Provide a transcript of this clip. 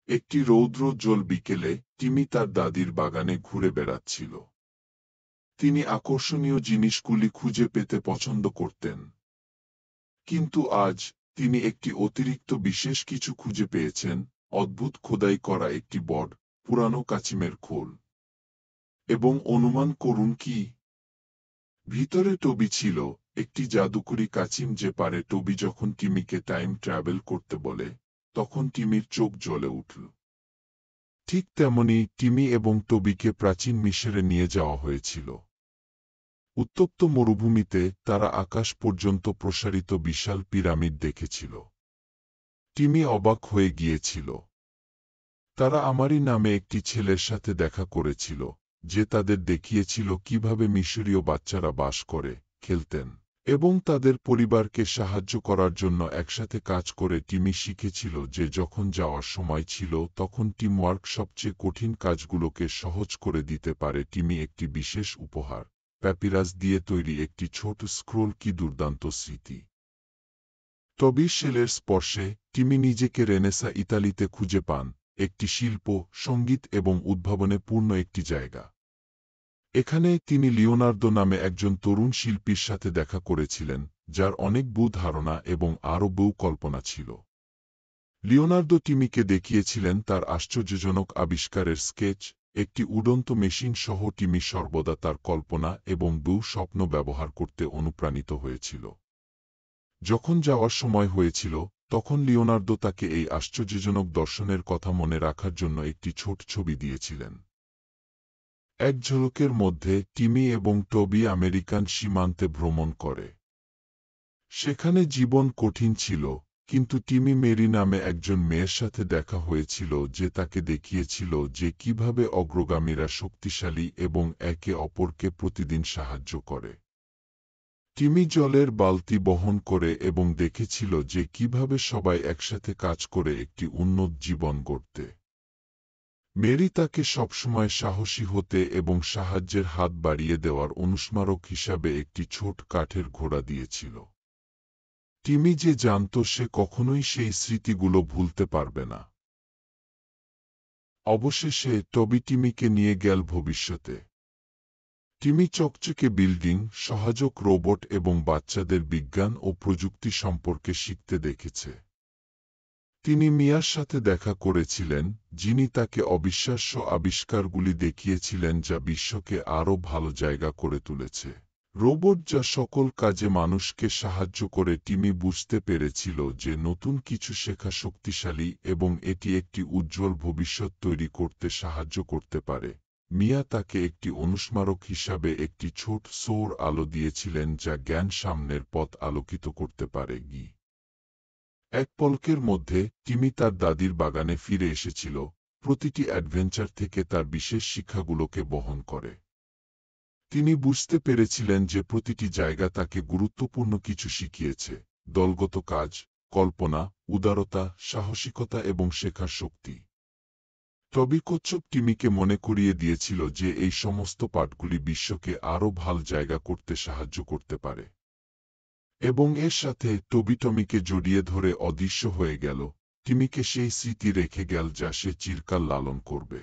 একটি রৌদ্রোজ্জ্বল বিকেলে টিমি তার দাদির বাগানে ঘুরে বেড়াচ্ছিল। তিনি আকর্ষণীয় জিনিসগুলি খুঁজে পেতে পছন্দ করতেন। কিন্তু আজ তিনি একটি অতিরিক্ত বিশেষ কিছু খুঁজে পেয়েছেন, অদ্ভুত খোদাই করা একটি বড়, পুরানো কাচিমের খোল। এবং অনুমান করুন কি? ভিতরে টবি ছিল, একটি জাদুকরী কাচিম যে পারে। টবি যখন টিমিকে টাইম ট্রাভেল করতে বলে, তখন টিমির চোখ জ্বলে উঠল। ঠিক তেমনি টিমি এবং টবিকে প্রাচীন মিশরে নিয়ে যাওয়া হয়েছিল। উত্তপ্ত মরুভূমিতে তারা আকাশ পর্যন্ত প্রসারিত বিশাল পিরামিড দেখেছিল। টিমি অবাক হয়ে গিয়েছিল। তারা আমারই নামে একটি ছেলের সাথে দেখা করেছিল, যে তাদের দেখিয়েছিল কিভাবে মিশরীয় বাচ্চারা বাস করে, খেলতেন এবং তাদের পরিবারকে সাহায্য করার জন্য একসাথে কাজ করে। টিমি শিখেছিল যে যখন যাওয়ার সময় ছিল তখন টিমওয়ার্ক সবচেয়ে কঠিন কাজগুলোকে সহজ করে দিতে পারে। টিমি একটি বিশেষ উপহার, প্যাপিরাস দিয়ে তৈরি একটি ছোট স্ক্রোল। কি দুর্দান্ত স্মৃতি! টবির শেলের স্পর্শে টিমি নিজেকে রেনেসা ইতালিতে খুঁজে পান, একটি শিল্প, সঙ্গীত এবং উদ্ভাবনে পূর্ণ একটি জায়গা। এখানে তিনি লিওনার্দো নামে একজন তরুণ শিল্পীর সাথে দেখা করেছিলেন, যার অনেক ভুল ধারণা এবং আরও বহু কল্পনা ছিল। লিওনার্দো টিমিকে দেখিয়েছিলেন তার আশ্চর্যজনক আবিষ্কারের স্কেচ, একটি উড়ন্ত মেশিন সহ। টিমি সর্বদা তার কল্পনা এবং বহু স্বপ্ন ব্যবহার করতে অনুপ্রাণিত হয়েছিল। যখন যাওয়ার সময় হয়েছিল, তখন লিওনার্দো তাকে এই আশ্চর্যজনক দর্শনের কথা মনে রাখার জন্য একটি ছোট ছবি দিয়েছিলেন। এক ঝলকের মধ্যে টিমি এবং টবি আমেরিকান সীমান্তে ভ্রমণ করে। সেখানে জীবন কঠিন ছিল, কিন্তু টিমি মেরি নামে একজন মেয়ের সাথে দেখা হয়েছিল যে তাকে দেখিয়েছিল যে কিভাবে অগ্রগামীরা শক্তিশালী এবং একে অপরকে প্রতিদিন সাহায্য করে। টিমি জলের বালতি বহন করে এবং দেখেছিল যে কিভাবে সবাই একসাথে কাজ করে একটি উন্নত জীবন গড়তে। মেরি তাকে সবসময় সাহসী হতে এবং সাহায্যের হাত বাড়িয়ে দেওয়ার অনুস্মারক হিসাবে একটি ছোট কাঠের ঘোড়া দিয়েছিল। টিমি যে জানত সে কখনোই সেই স্মৃতিগুলো ভুলতে পারবে না। অবশেষে টবি টিমিকে নিয়ে গেল ভবিষ্যতে। টিমি চকচকে বিল্ডিং, সহায়ক রোবট এবং বাচ্চাদের বিজ্ঞান ও প্রযুক্তি সম্পর্কে শিখতে দেখেছে। তিনি মিয়ার সাথে দেখা করেছিলেন, যিনি তাকে অবিশ্বাস্য আবিষ্কারগুলি দেখিয়েছিলেন যা বিশ্বকে আরও ভালো জায়গা করে তুলেছে। রোবট যা সকল কাজে মানুষকে সাহায্য করে। টিমি বুঝতে পেরেছিল যে নতুন কিছু শেখা শক্তিশালী এবং এটি একটি উজ্জ্বল ভবিষ্যৎ তৈরি করতে সাহায্য করতে পারে। মিয়া তাকে একটি অনুস্মারক হিসাবে একটি ছোট সৌর আলো দিয়েছিলেন যা জ্ঞান সামনের পথ আলোকিত করতে পারে। এক পলকের মধ্যে টিমি তার দাদির বাগানে ফিরে এসেছিল, প্রতিটি অ্যাডভেঞ্চার থেকে তার বিশেষ শিক্ষাগুলোকে বহন করে। তিনি বুঝতে পেরেছিলেন যে প্রতিটি জায়গা তাকে গুরুত্বপূর্ণ কিছু শিখিয়েছে, দলগত কাজ, কল্পনা, উদারতা, সাহসিকতা এবং শেখার শক্তি। টবি কচ্ছপ টিমিকে মনে করিয়ে দিয়েছিল যে এই সমস্ত পাঠগুলি বিশ্বকে আরও ভালো জায়গা করতে সাহায্য করতে পারে। এবং এর সাথে টবি টমিকে জড়িয়ে ধরে অদৃশ্য হয়ে গেল, টিমিকে সেই স্মৃতি রেখে গেল যা সে চিরকাল লালন করবে।